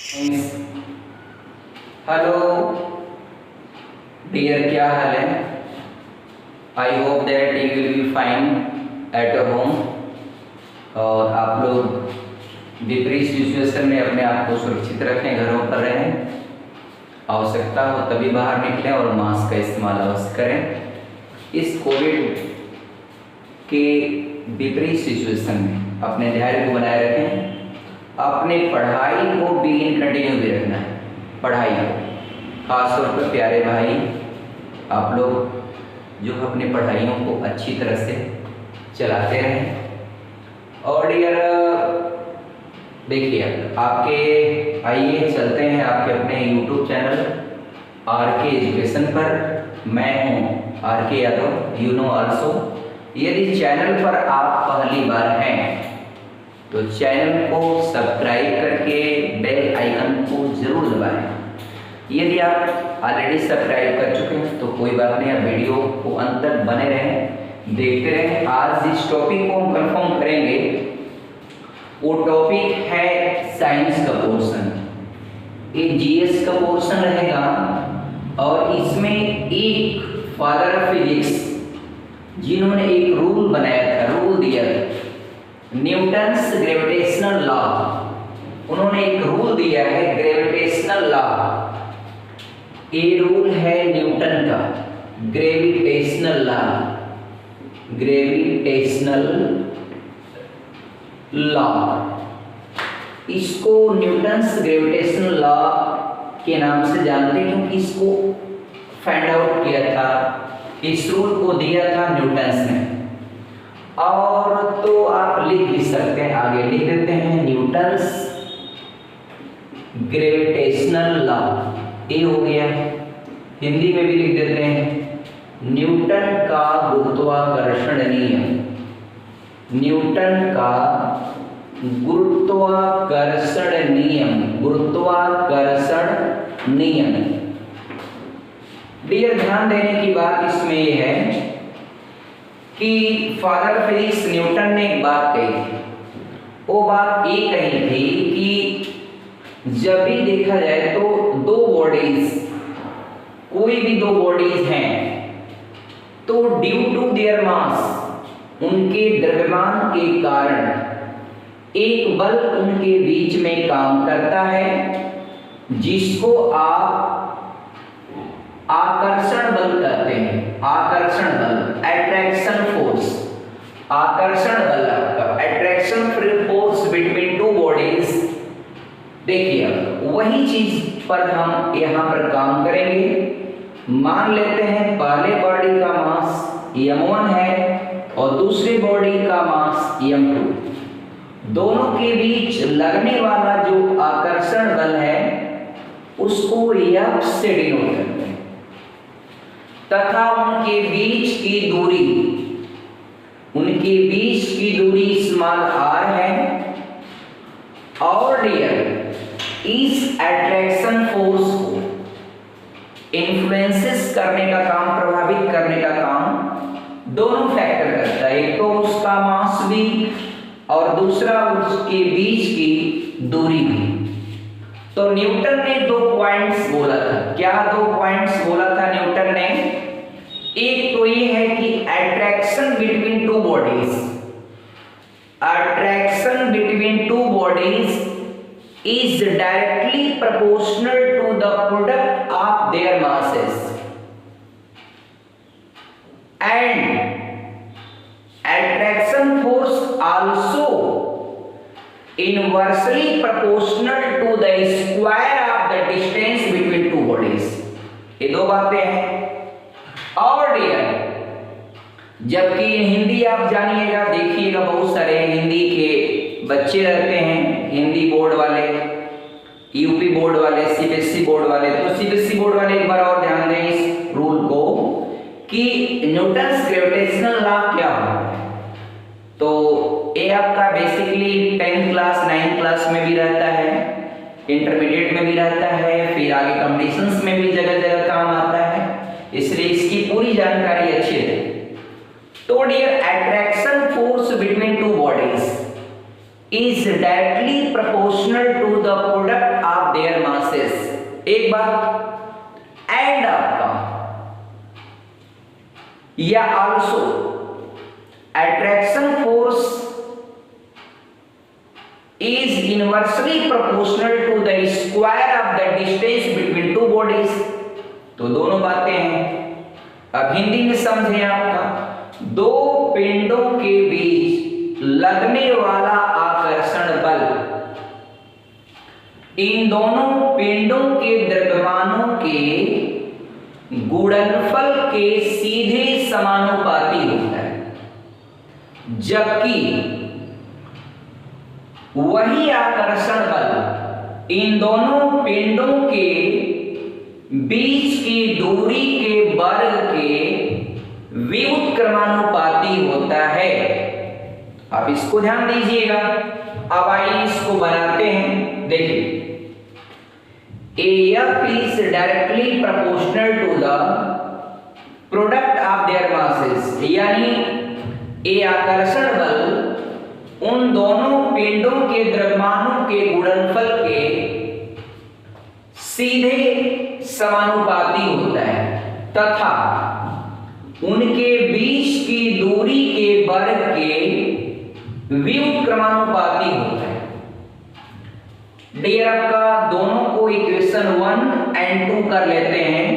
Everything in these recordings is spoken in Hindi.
हेलो डियर, क्या हाल है? I hope that you will be fine at home. और आप लोग विपरीत सिचुएशन में अपने आप को सुरक्षित रखें, घरों पर रहें। आवश्यकता हो तभी बाहर निकलें और मास्क का इस्तेमाल अवश्य करें। इस कोविड के विपरीत सिचुएशन में अपने धैर्य को बनाए रखें। अपने पढ़ाई को भी इन कंटिन्यू भी रखना है। पढ़ाई को खासतौर पर प्यारे भाई, आप लोग जो अपने पढ़ाइयों को अच्छी तरह से चलाते रहें। और डियर देखिए, आपके आइए चलते हैं आपके अपने YouTube चैनल RK एजुकेशन पर। मैं हूँ RK Yadav, you know also. यदि चैनल पर आप पहली बार हैं तो चैनल को सब्सक्राइब करके बेल आइकन को जरूर दबाएं। यदि आप ऑलरेडी सब्सक्राइब कर चुके हैं तो कोई बात नहीं, आप वीडियो को अंत तक बने रहें, देखते रहें। आज जिस टॉपिक को हम कंफर्म करेंगे वो टॉपिक है साइंस का पोर्शन। ये GS का पोर्शन रहेगा और इसमें एक फादर ऑफ फिजिक्स जिन्होंने एक रूल बनाया था, रूल दिया था, न्यूटन्स ग्रेविटेशनल लॉ। उन्होंने एक रूल दिया है ग्रेविटेशनल लॉ। ये रूल है न्यूटन का ग्रेविटेशनल लॉ, ग्रेविटेशनल लॉ। इसको न्यूटन्स ग्रेविटेशनल लॉ के नाम से जानते हैं क्योंकि इसको फाइंड आउट किया था, इस रूल को दिया था न्यूटन्स ने। और तो आप लिख भी सकते हैं, आगे लिख देते हैं न्यूटन्स ग्रेविटेशनल लॉ। ये हो गया। हिंदी में भी लिख देते हैं न्यूटन का गुरुत्वाकर्षण नियम। न्यूटन का गुरुत्वाकर्षण नियम, गुरुत्वाकर्षण नियम। डियर, ध्यान देने की बात इसमें यह है कि फादर फिजिक्स न्यूटन ने एक बात कही थी। वो बात ये कही थी कि जब भी देखा जाए तो दो बॉडीज, कोई भी दो बॉडीज हैं तो ड्यू टू देयर मास, उनके द्रव्यमान के कारण एक बल उनके बीच में काम करता है जिसको आप आकर्षण बल कहते हैं। आकर्षण बल, अट्रैक्शन फोर्स, आकर्षण बल आपका, attraction force between two bodies. देखिए, वही चीज पर हम यहां पर काम करेंगे। मान लेते हैं पहले बॉडी का मास m1 है और दूसरी बॉडी का मास m2। दोनों के बीच लगने वाला जो आकर्षण बल है उसको F से डिनोट करते हैं तथा उनके बीच की दूरी, उनके बीच की दूरी स्मॉल r है। और डियर, इस अट्रैक्शन फोर्स को इन्फ्लुएंसेस करने का काम, प्रभावित करने का काम दोनों फैक्टर करता है। एक तो उसका मास भी और दूसरा उसके बीच की दूरी भी। तो न्यूटन ने दो पॉइंट्स बोला था। क्या दो पॉइंट्स बोला था न्यूटन ने? एक तो ये है कि attraction between two bodies, attraction between two bodies is directly proportional to the product of their masses and attraction force also inversely proportional to the square of the distance between two bodies। ये दो बातें हैं। और डियर, जबकि हिंदी आप जानिएगा, देखिएगा, बहुत सारे हिंदी के बच्चे रहते हैं, हिंदी बोर्ड वाले, यूपी बोर्ड वाले, CBSE बोर्ड वाले। तो CBSE बोर्ड वाले एक बार और ध्यान दें इस रूल को कि न्यूटन्स ग्रेविटेशनल लॉ क्या होता है। तो ये आपका basically 10th class 9th class में भी रहता है, इंटरमीडिएट में भी रहता है, फिर आगे कंपटीशंस में भी जगह जगह काम आता है, इसलिए इसकी पूरी जानकारी अच्छी है। तो dear, attraction force between two bodies is directly proportional to the product of their masses. एक बात एंड आपका या also attraction force is inversely proportional to the square of the distance between two bodies. तो दोनों बातें हैं। अब हिंदी में समझें आपका, दो पिंडों के बीच लगने वाला आकर्षण बल इन दोनों पिंडों के द्रव्यमानों के गुणनफल के सीधे समानुपाती होता है, जबकि वही आकर्षण बल इन दोनों पिंडों के बीच की दूरी के वर्ग के व्युत्क्रमानुपाती होता है। आप इसको ध्यान दीजिएगा। अब आइए इसको बनाते हैं। देखिए, AF is directly proportional to the product of their masses, यानी ए आकर्षण बल उन दोनों पिंडों के द्रव्यमानों के गुणनफल के सीधे समानुपाती होता है तथा उनके बीच की दूरी के वर्ग के व्युत्क्रमानुपाती होता है। डियर, आपका दोनों को इक्वेशन 1 और 2 कर लेते हैं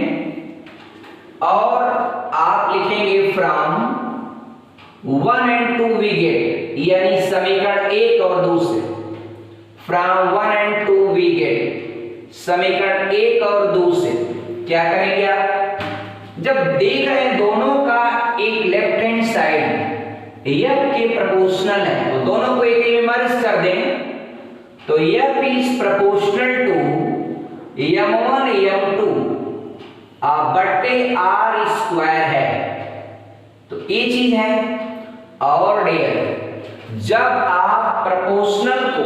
और आप लिखेंगे फ्रॉम 1 और 2 वी गेट, यानी समीकरण 1 और 2 से फ्रॉम 1 और 2 वी गेट, समीकरण 1 और 2 से क्या करेंगे आप, जब देख रहे हैं दोनों का एक लेफ्ट हैंड साइड F के प्रोपोर्शनल है तो दोनों को एक में मर्ज कर दें, तो F is proportional to M1 M2 बट्टे R स्क्वायर है। तो ये चीज है। और डियर, जब आप प्रोपोर्शनल को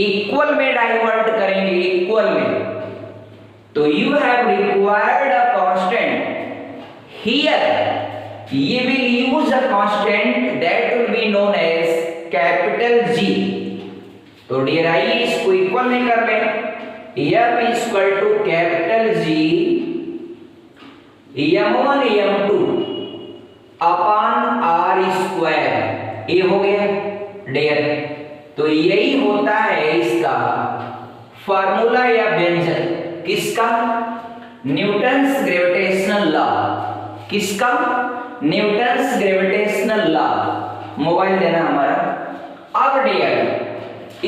इक्वल में डाइवर्ट करेंगे, इक्वल में, तो you have required a constant here, you will use a constant that will be known as capital G। तो डियर आइए इसको इक्वल में कर लें। F is equal to capital G M1 M2 upon R square, ये हो गया डियर। तो यही होता है इसका फार्मूला या व्यंजन, किसका, न्यूटन्स ग्रेविटेशनल लॉ, किसका, न्यूटन्स ग्रेविटेशनल लॉ। मोबाइल देना हमारा। अब डियर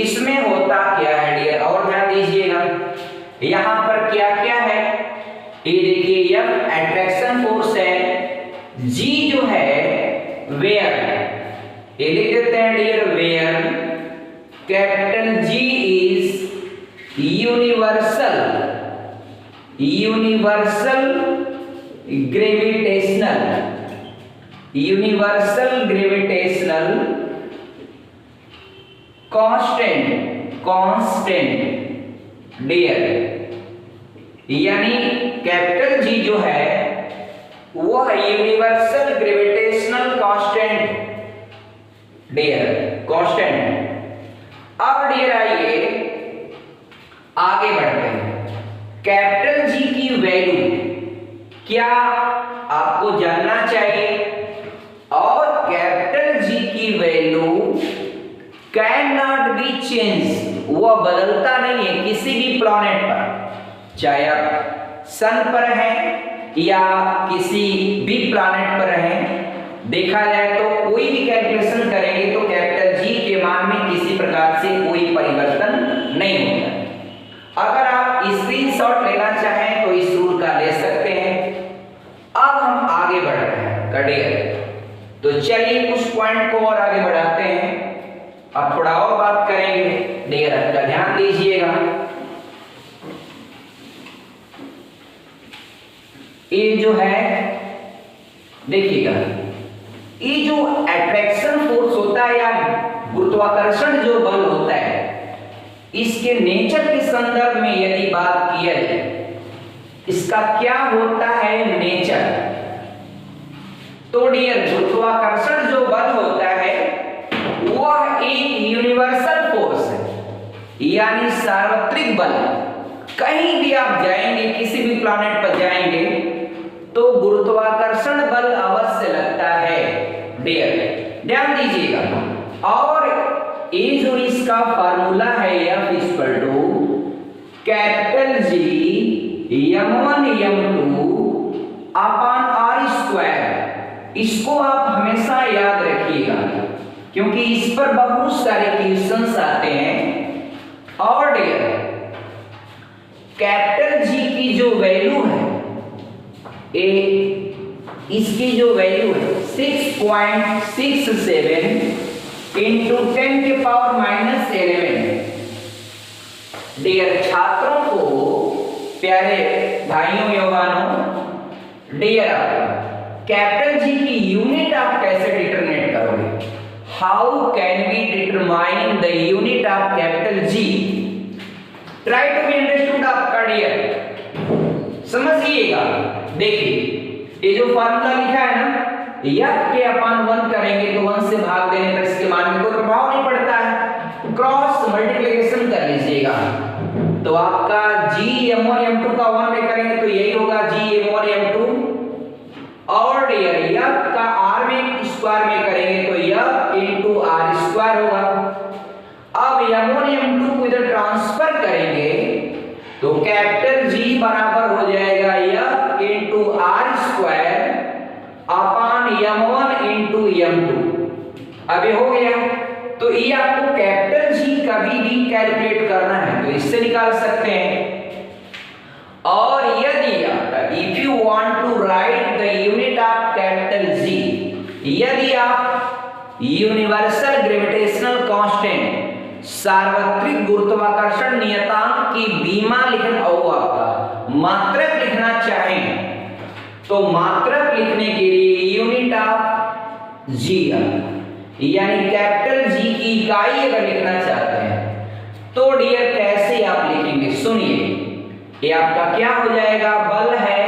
इसमें होता क्या है डियर, और ध्यान दीजिएगा, यहां पर क्या क्या है, ये देखिए F अट्रैक्शन फोर्स है, G जो है वेयर, ये लिख देते हैं dear where, capital G is universal, universal gravitational, universal gravitational constant, constant dear, यानी कैपिटल G जो है वह universal gravitational constant dear, constant. अब डियर आइए आगे बढ़ते हैं। कैपिटल G की वैल्यू क्या आपको जानना चाहिए, और कैपिटल G की value can not be change, वह बदलता नहीं है किसी भी प्लैनेट पर, चाहे आप सन पर हैं या किसी भी प्लैनेट पर हैं। देखा जाए तो कोई भी कैलकुलेशन करेंगे तो कैपिटल G के मान में किसी प्रकार से कोई परिवर्तन नहीं होता। अगर आप स्क्रीनशॉट लेना चाहें तो इस रूल का ले सकते हैं। अब हम आगे बढ़ रहे हैं करियर, तो चलिए कुछ पॉइंट को और आगे बढ़ाते हैं। अब थोड़ा और बात करेंगे, डियर का ध्यान दीजिएगा। ये जो है देखिएगा, ये जो अट्रैक्शन फोर्स होता है या गुरुत्वाकर्षण जो बल होता है, इसके नेचर के संदर्भ में यदि बात किया जाए, इसका क्या होता है नेचर, तो डियर गुरुत्वाकर्षण जो बल होता है वह एक यूनिवर्सल फोर्स है, यानी सार्वत्रिक बल। कहीं भी आप जाएंगे, किसी भी प्लैनेट पर जाएंगे तो गुरुत्वाकर्षण बल अवश्य लगता है डियर, ध्यान दीजिएगा। और ये जो इसका फार्मूला है F equal to capital G m1 m2 upon r square. इसको आप हमेशा याद रखिएगा क्योंकि इस पर बहुत सारे क्वेश्चंस आते हैं। और डियर कैपिटल G की जो वैल्यू है, इसकी जो वैल्यू है 6.67 इंटू 10 के पावर माइनस 11। डियर छात्रों को, प्यारे भाइयों यौवानों, डियर कैपिटल G की यूनिट आप कैसे डिटरमिनेट करोगे? How can we determine the unit of capital G? Try to be understood आपका डियर, समझिएगा। देखिए ये जो फार्मूला लिखा है ना, F के अपान 1 करेंगे तो 1 से भाग देने पर इसके मान में कोई प्रभाव नहीं पड़ता है, क्रॉस मल्टीप्लिकेशन कर लीजिएगा तो आपका G m1 m2 का 1 में करेंगे तो यही होगा G m1 m2। और डियर F का r में स्क्वायर में करेंगे तो F इंटू r स्क्वायर होगा। अब m1 m2 को इधर ट्रांसफर करेंगे तो कैपिटल G बराबर हो जाएगा F into r square upon m1 into m2। अब ये हो गया तो ये आपको कैपिटल G कभी भी कैलकुलेट करना है तो इससे निकाल सकते हैं। और यदि आपका if you want to write the unit of capital G, यदि आप यूनिवर्सल ग्रेविटेशनल कांस्टेंट सार्वत्रिक गुरुत्वाकर्षण नियतांक की बीमा लिखना हो, आपका मात्रक लिखना चाहें तो मात्रक लिखने के लिए यूनिट ऑफ G यानी कैपिटल G की इकाई अगर लिखना चाहते हैं तो डियर कैसे आप लिखेंगे? सुनिए, ये आपका क्या हो जाएगा? बल है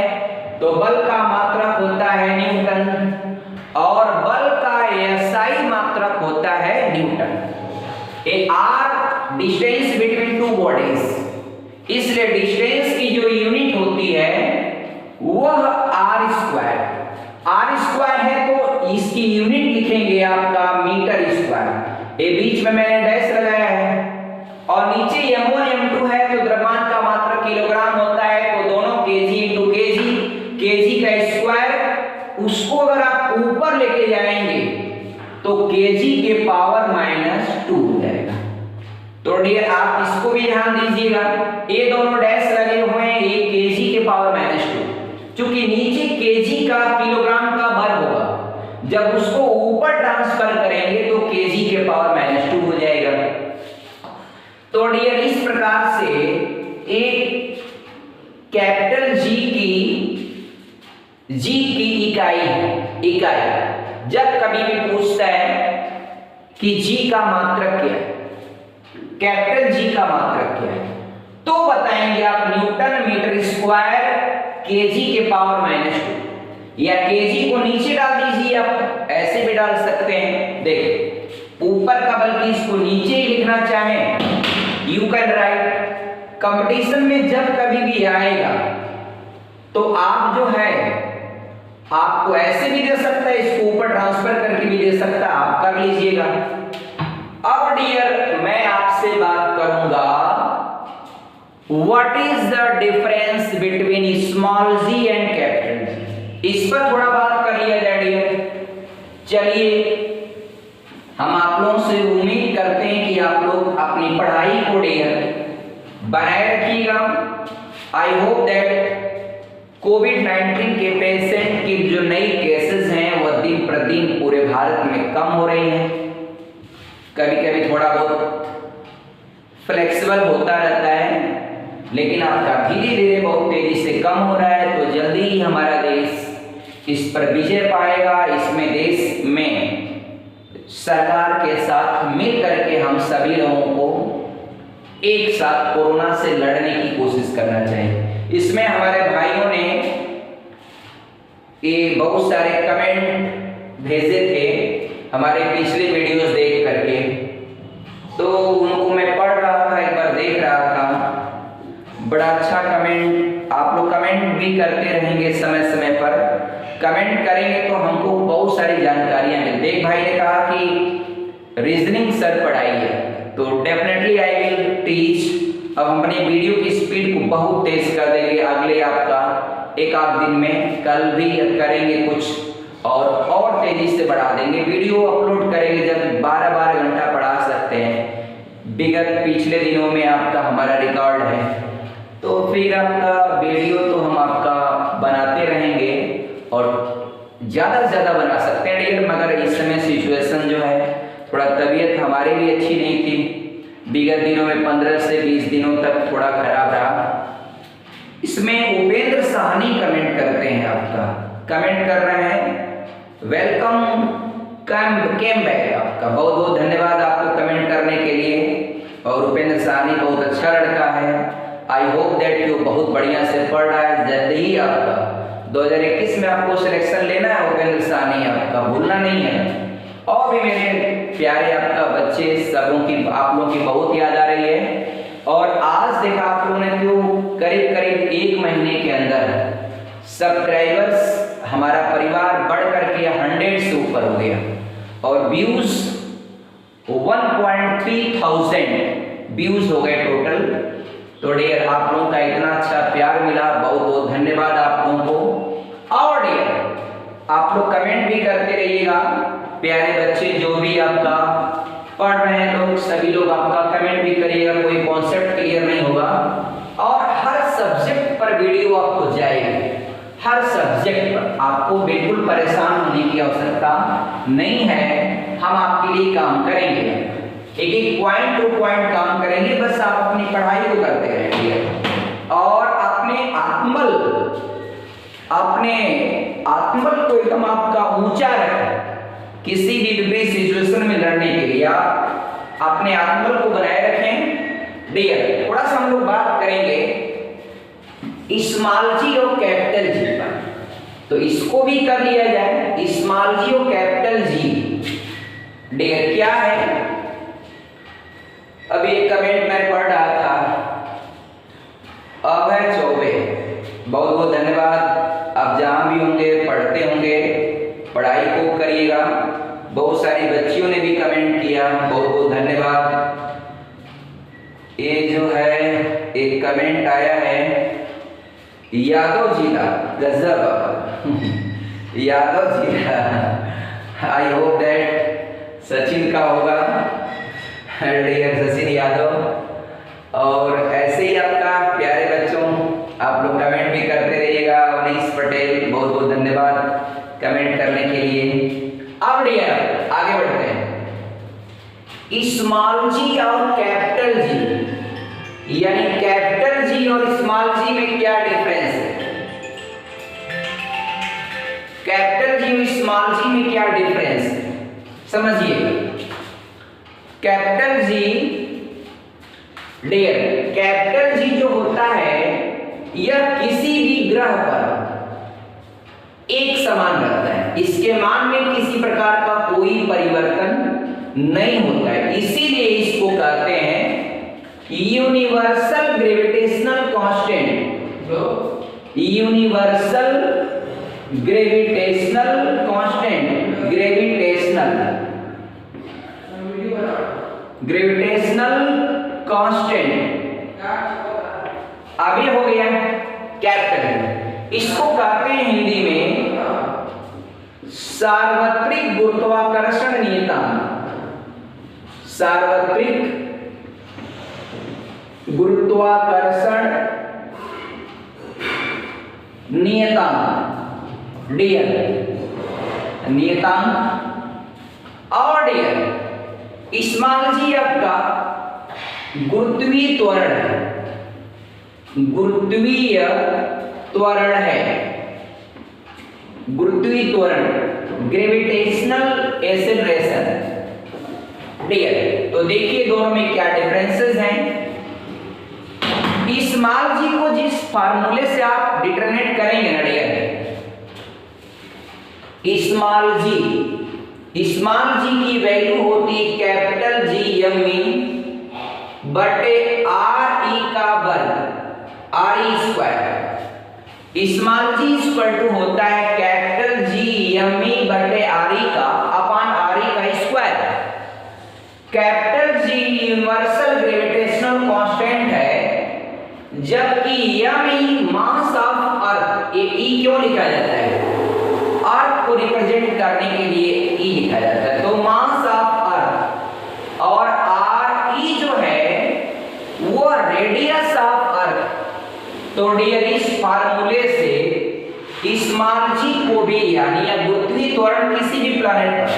तो बल का मात्रक होता है न्यूटन और बल का SI मात्रक होता है न्यूटन। ए r distance between two bodies, इसलिए डिस्टेंस की जो यूनिट होती है वह r स्क्वायर है तो इसकी यूनिट लिखेंगे आपका मीटर स्क्वायर। ये बीच में मैंने डैश लगाया है और नीचे m1 m2 है तो द्रव्यमान का मात्रक किलोग्राम होता है तो दोनों kg इंटू kg का स्क्वायर, उसको अगर आप ऊपर लेके जाएंगे तो kg के पावर -2 हो जाएगा। तो डियर आप इसको भी ध्यान दीजिएगा, ये दोनों डैश लगे हुए हैं, ये kg के पावर -2, क्योंकि नीचे kg का किलोग्राम का भर होगा, जब उसको ऊपर ट्रांसफर करेंगे तो kg के पावर -2 हो जाएगा। तो डियर इस प्रकार से एक कैपिटल G की इकाई जब कभी भी पूछता है कि G का मात्रक क्या है, कैपिटल G का मात्रक क्या है, तो बताएंगे आप न्यूटन मीटर स्क्वायर kg के पावर -2 या kg को नीचे डाल दीजिए, आप ऐसे भी डाल सकते हैं। देखिए ऊपर का बल्कि इसको नीचे ही लिखना चाहें यू कैन राइट। कंपटीशन में जब कभी भी आएगा तो आप जो है आपको ऐसे भी दे सकता है, इसको ऊपर ट्रांसफर करके भी दे सकता है, आप कर लीजिएगा। अब डियर मैं आपसे बात करूंगा what is the difference between small g and capital G, इस पर थोड़ा बात कर लिया जाए डियर। चलिए हम आप लोगों से उम्मीद करते हैं कि आप लोग अपनी पढ़ाई को डियर बनाए रखिएगा। आई होप दैट कोविड-19 के पेशेंट की जो नई केसेस हैं वह दिन प्रतिदिन पूरे भारत में कम हो रही हैं। कभी कभी थोड़ा बहुत फ्लेक्सिबल होता रहता है लेकिन आपका धीरे धीरे बहुत तेजी से कम हो रहा है, तो जल्दी ही हमारा देश इस पर विजय पाएगा। इसमें देश में सरकार के साथ मिल करके हम सभी लोगों को एक साथ कोरोना से लड़ने की कोशिश करना चाहिए। इसमें हमारे भाइयों ने ये बहुत सारे कमेंट भेजे थे हमारे पिछले वीडियोस देख करके, तो उनको मैं पढ़ रहा था, एक बार देख रहा था। बड़ा अच्छा कमेंट, आप लोग कमेंट भी करते रहेंगे, समय समय पर कमेंट करेंगे तो हमको बहुत सारी जानकारियां मिलती। एक भाई ने कहा कि रीजनिंग सर पढ़ाइए, तो डेफिनेटली आई विल टीच। अब हम अपनी वीडियो की स्पीड को बहुत तेज कर देंगे, अगले आपका एक आध दिन में, कल भी करेंगे कुछ और तेजी से बढ़ा देंगे। वीडियो अपलोड करेंगे जब 12-12 घंटा पढ़ा सकते हैं। विगत पिछले दिनों में आपका हमारा रिकॉर्ड है, तो फिर आपका वीडियो तो हम आपका बनाते रहेंगे और ज़्यादा से ज़्यादा बना सकते हैं डियर। मगर इस समय सिचुएशन जो है, थोड़ा तबीयत हमारी भी अच्छी नहीं थी। विगत दिनों में 15 से 20 दिनों तक थोड़ा खराब रहा। इसमें उपेंद्र साहनी कमेंट करते हैं, आपका कमेंट कर रहे हैं, वेलकम कैम बैक। आपका बहुत बहुत धन्यवाद आपको कमेंट करने के लिए। और उपेंद्र साहनी बहुत अच्छा लड़का है। आई होप दैट यू बहुत बढ़िया से पढ़ रहा है। जल्दी ही आपका 2021 में आपको सिलेक्शन लेना है उपेंद्र साहनी, आपका भूलना नहीं है। और भी मेरे प्यारे आपका बच्चे, सबों की आप लोगों की बहुत याद आ रही है। और आज देखा आप लोगों ने तो करीब करीब 1 महीने के अंदर सब्सक्राइबर्स हमारा परिवार बढ़ करके 100 से ऊपर हो गया और व्यूज 1.3 व्यूज हो गए टोटल। तो डियर आप लोगों का इतना अच्छा प्यार मिला, बहुत बहुत धन्यवाद आप लोगों को। और डियर आप लोग कमेंट भी करते रहिएगा, प्यारे बच्चे जो भी आपका पढ़ रहे हैं लोग, सभी लोग आपका कमेंट भी करिएगा, कोई कॉन्सेप्ट क्लियर नहीं होगा। और हर सब्जेक्ट पर वीडियो आपको जाएगी, हर सब्जेक्ट पर आपको बिल्कुल परेशान होने की आवश्यकता नहीं है। हम आपके लिए काम करेंगे, एक एक पॉइंट टू पॉइंट काम करेंगे। बस आप अपनी पढ़ाई को करते रहिए और अपने आत्मबल को एकदम आपका ऊंचा रखें। किसी भी विपरीत सिचुएशन में लड़ने के लिए आप अपने आत्मबल को बनाए रखें। डियर थोड़ा सा हम लोग बात करेंगे स्मॉल जी और कैपिटल जी पर, तो इसको भी कर लिया जाए। स्मॉल जी और कैपिटल जी डियर क्या है? अभी एक कमेंट मैं पढ़ रहा था, अभय चौबे, बहुत बहुत धन्यवाद। आप जहां भी होंगे, पढ़ते होंगे, पढ़ाई को करिएगा। बहुत सारी बच्चियों ने भी कमेंट किया, बहुत बहुत धन्यवाद। ये जो है एक कमेंट आया है यादव जी का, गजब यादव जी का, आई होप दैट सचिन का होगा, डियर सचिन यादव। और ऐसे ही आपका प्यारे बच्चों आप लोग कमेंट भी करते रहिएगा। अनीश पटेल बहुत बहुत धन्यवाद कमेंट करने के लिए। अब डियर आगे बढ़ते हैं। स्मॉल जी और कैपिटल जी, यानी कैपिटल जी और स्मॉल जी में क्या डिफरेंस है? कैपिटल जी और स्मॉल जी में क्या डिफरेंस है समझिए। Capital G dear, capital G जो होता है यह किसी भी ग्रह पर एक समान रहता है, इसके मान में किसी प्रकार का कोई परिवर्तन नहीं होता है। इसीलिए इसको कहते हैं universal gravitational constant. Universal gravitational constant, gravitational constant. अब ये हो गया कैपिटल। इसको कहते हैं हिंदी में सार्वत्रिक गुरुत्वाकर्षण नियतांक। सार्वत्रिक गुरुत्वाकर्षण नियतांक डियर, नियतांक। और डियर स्मॉल जी आपका गुरुत्वीय त्वरण है, गुरुत्वीय त्वरण है, गुरुत्वीय त्वरण, ग्रेविटेशनल एक्सेलरेशन डियर। तो देखिए दोनों में क्या डिफरेंसेस हैं। स्मॉल जी को जिस फार्मूले से आप डिटरमिनेट करेंगे ना डियर, स्मॉल जी स्मॉल जी की वैल्यू होती कैपिटल जी एम ई बटे आर ई का वर्ग R E square. Small G equal to होता है कैपिटल जी एम ई बटे आर ई का अपॉन आर ई का square. Capital G universal gravitational constant है, जबकि M E mass of earth. ये ई क्यों लिखा जाता है? अर्थ को रिप्रेजेंट करने के लिए ई लिखा जाता है। तो मास ऑफ अर्थ और आर ई जो है वो रेडियस ऑफ अर्थ। तो डियर इस फार्मूले से स्मॉल जी को भी यानी गुरुत्वीय त्वरण किसी भी प्लैनेट पर,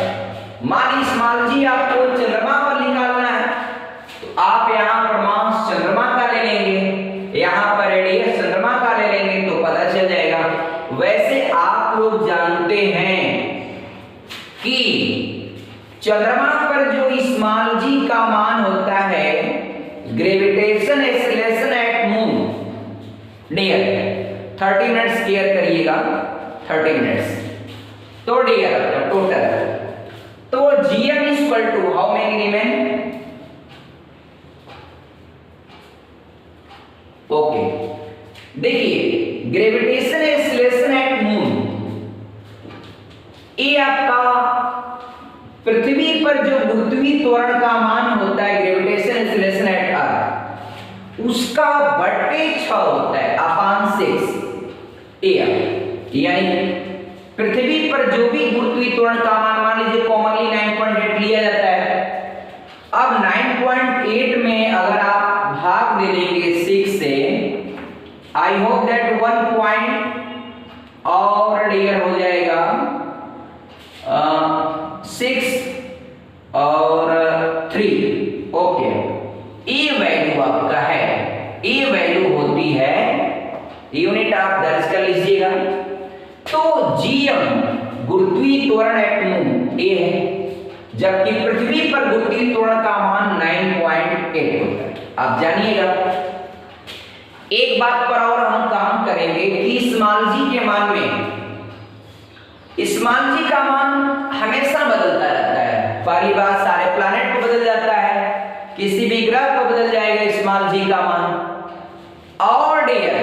मान स्मॉल जी आपको चंद्रमा पर निकालना है तो आप यहाँ पर मास चंद्रमा का ले लेंगे, यहाँ पर रेडियस चंद्रमा का ले लेंगे तो पता चल जाएगा। वैसे आप लोग जानते हैं कि चंद्रमा पर जो स्मॉल जी का मान होता है gravitation acceleration at moon, dear 30 minutes clear करिएगा, 30 मिनट्स। तो डियर आपका टोटल तो gm is equal to how many remain? Okay देखिए ग्रेविटेशन एक्सेलरेशन एट मून, ये आपका पृथ्वी पर जो गुरुत्वीय त्वरण का मान होता है ग्रेविटेशन एक्सेलरेशन एट अर्थ उसका बटे 6 होता है अपॉन 6 यानी पृथ्वी पर जो भी गुरुत्वीय त्वरण का मान लीजिए कॉमनली 9.8 लिया जाता है। अब 9.8 में अगर आप भाग दे देंगे 6 से, आई होप दैट 1 पॉइंट और डियर हो जाएगा 6 और 3। ओके ये वैल्यू आपका है, ये वैल्यू होती है, यूनिट आप दर्ज कर लीजिएगा। तो जीएम गुरुत्वीय त्वरण एट मून ये है, जबकि पृथ्वी पर गुरुत्वीय त्वरण का मान 9.8 होता है। आप जानिएगा एक बात पर और हम काम करेंगे कि स्मॉल जी के मान में, स्मॉल जी का मान हमेशा बदलता रहता है। पहली बात सारे प्लैनेट को बदल जाता है, किसी भी ग्रह को बदल जाएगा स्मॉल जी का मान। और डियर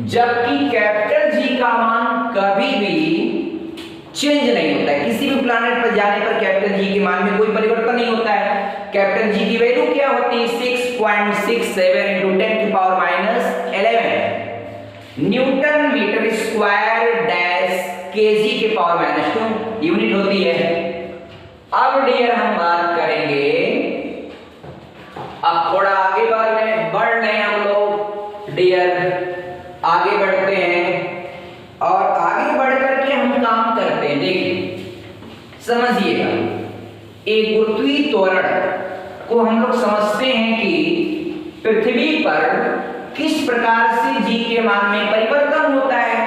जबकि कैपिटल जी का मान कभी भी चेंज नहीं होता है, किसी भी प्लैनेट पर जाने पर कैपिटल जी के मान में कोई परिवर्तन नहीं होता है। कैपिटल जी की वैल्यू क्या होती है 6.67 into 10 की power -11 newton metre square dash kg के पावर -2 यूनिट होती है। अब डियर हम बात करेंगे, अब थोड़ा आगे बढ़ रहे हैं हम लोग डियर, आगे बढ़ते हैं और आगे बढ़ करके हम काम करते हैं। देखिए समझिएगा एक गुरुत्वीय त्वरण को हम लोग समझते हैं कि पृथ्वी पर किस प्रकार से जी के मान में परिवर्तन होता है।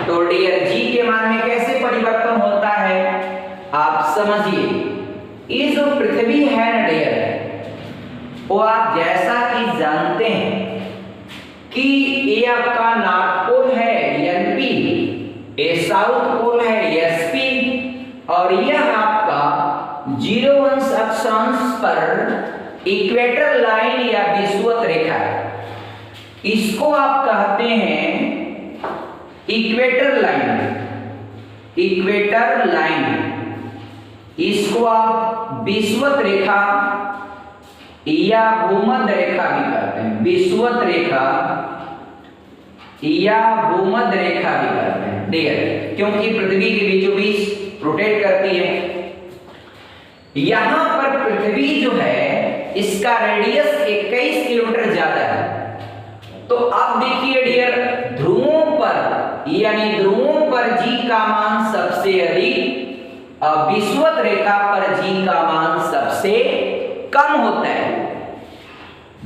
तो डियर जी के मान में कैसे परिवर्तन होता है आप समझिए। ये जो पृथ्वी है ना डियर, वो आप जैसा कि जानते हैं कि ये आपका नॉर्थ पोल है एनपी, ये साउथ पोल है एसपी, और यह आपका 0 अंश अक्षांश पर इक्वेटर लाइन या विषुवत रेखा है। इसको आप कहते हैं इक्वेटर लाइन, इक्वेटर लाइन। इसको आप विषुवत रेखा या भूमध्य रेखा भी कहते हैं, विषुवत रेखा या भूमध्य रेखा भी कहते हैं डियर, क्योंकि पृथ्वी के बीचों बीच रोटेट करती है। यहां पर पृथ्वी जो है इसका रेडियस 21 किलोमीटर ज्यादा है। तो अब देखिए डियर ध्रुवों पर यानी ध्रुवों पर जी का मान सबसे अधिक, विषुवत रेखा पर जी का मान सबसे कम होता है।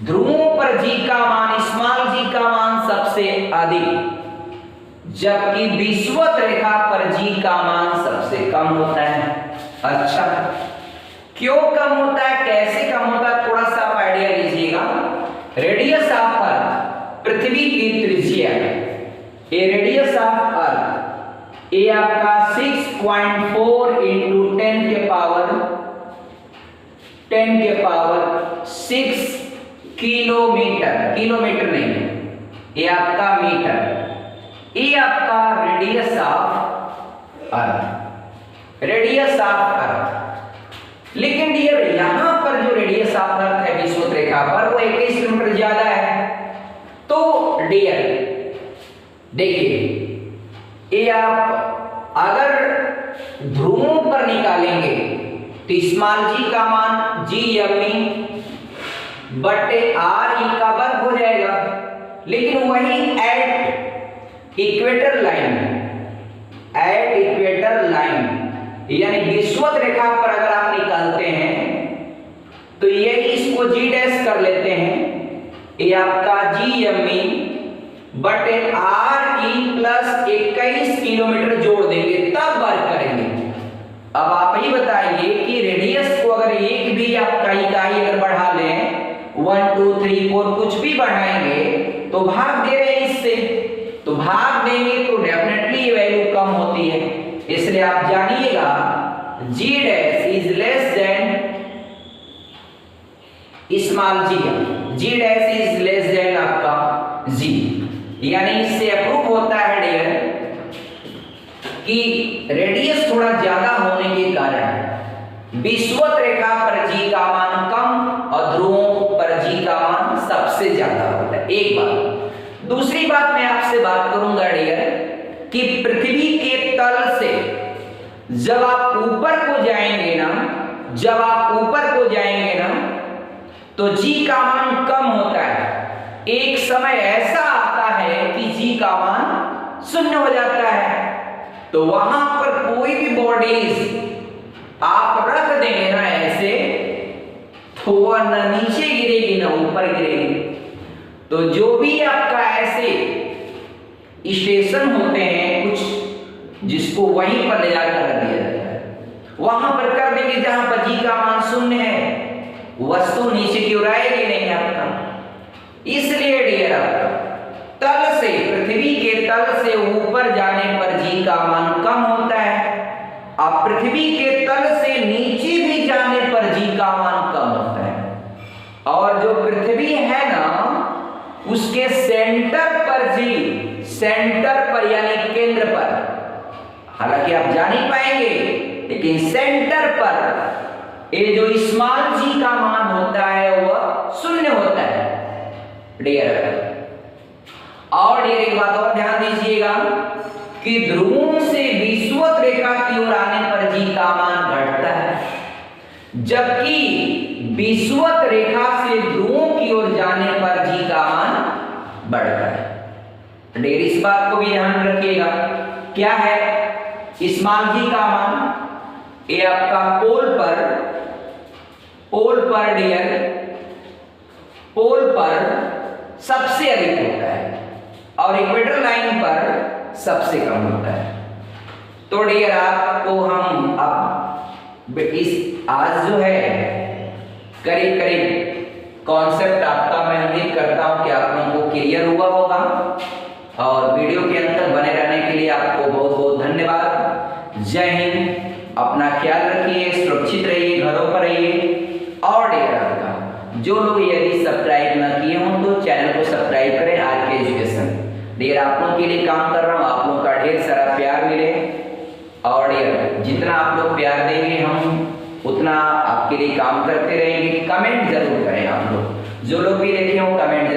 ध्रुवों पर जी का मान स्मॉल जी का मान सबसे अधिक, जबकि विषुवत रेखा पर जी का मान सबसे कम होता है। अच्छा क्यों कम होता है, कैसे कम होता है, थोड़ा सा आप आइडिया लीजिएगा। रेडियस ऑफ अर्थ, पृथ्वी की त्रिज्या, ये रेडियस ऑफ अर्थ ये आपका 6.4 इंटू 10 के पावर 6 किलोमीटर, किलोमीटर नहीं, ये आपका मीटर। ये आपका radius of earth, radius of earth. लेकिन डियर यहां पर जो रेडियस ऑफ अर्थ है विषुवत रेखा पर वो 21 किलोमीटर ज्यादा है। तो डियर देखिए, ये आप अगर ध्रुवों पर निकालेंगे तो स्मॉल जी का मान GME बटे RE का वर्ग हो जाएगा। लेकिन वही at equator line, at equator line यानी विषुवत रेखा पर अगर आप निकालते हैं तो यही इसको G डैश कर लेते हैं, ये आपका GME बटे RE प्लस 21 किलोमीटर जोड़ देंगे तब वर्क करेंगे। अब आप ही बताइए कि रेडियस को अगर एक भी आपका इकाई अगर बढ़ा लें 1 2 3 4 कुछ भी बढ़ाएंगे तो भाग दे रहे हैं इससे, तो भाग देंगे तो डेफिनेटली ये वैल्यू कम होती है। इसलिए आप जानिएगा G dash is less than small g, G dash is less than आपका G। यानी इससे अप्रूव होता है डियर कि रेडियस थोड़ा ज्यादा होने के कारण विषुवत रेखा पर G का मान कम और ध्रुवों पर G का मान सबसे ज्यादा होता है। एक बात। दूसरी बात मैं आपसे बात करूंगा डियर कि पृथ्वी के तल से जब आप ऊपर को जाएंगे ना, जब आप ऊपर को जाएंगे ना तो G का मान कम होता है। एक समय ऐसा आता है कि G का मान शून्य हो जाता है। तो वहां पर कोई भी बॉडीज आप रख देंगे ना ऐसे, तो वह न नीचे गिरेगी ना ऊपर गिरेगी। तो जो भी आपका ऐसे स्टेशन होते हैं कुछ जिसको वहीं पर ले जाकर रख दिया जाता है, वहां पर कर देंगे जहां पर G का मान शून्य है, वस्तु नीचे की ओर आएगी नहीं आपका। इसलिए डियर आपका तल से, पृथ्वी के तल से ऊपर जाने पर G का मान कम होता है, और पृथ्वी के तल से नीचे भी जाने पर G का मान कम होता है। और जो पृथ्वी है ना उसके सेंटर पर G, सेंटर पर यानी केंद्र पर, हालांकि आप जा नहीं पाएंगे लेकिन सेंटर पर ये जो स्मॉल g का मान होता है वह शून्य होता है डियर। और डियर एक बात और ध्यान दीजिएगा कि ध्रुवों से विषुवत रेखा की ओर आने पर G का मान घटता है, जबकि विषुवत रेखा से ध्रुवों की ओर जाने पर G का मान बढ़ता है। डियर इस बात को भी ध्यान रखिएगा। क्या है स्मॉल g का मान? ये आपका पोल पर डियर, पोल पर सबसे अधिक होता है और इक्वेटर लाइन पर सबसे कम होता है। तो डियर आपको हम अब इस आज जो है करीब करीब कॉन्सेप्ट आपका मैं उम्मीद करता हूं कि आप लोगों को क्लियर हुआ होगा। और वीडियो के अंत तक बने रहने के लिए आपको बहुत बहुत धन्यवाद। जय हिंद। अपना ख्याल रखिए, सुरक्षित रहिए, घरों पर रहिए। और डियर आपका जो लोग यदि सब्सक्राइब ना किए हों तो चैनल को सब्सक्राइब करें। आरके एजुकेशन डियर आप लोगों के लिए काम कर रहा हूँ, आप लोगों का ढेर सारा प्यार मिले। और डियर जितना आप लोग प्यार देंगे हम उतना आपके लिए काम करते रहेंगे। कमेंट जरूर करें आप लोग, जो लोग भी देखे हो कमेंट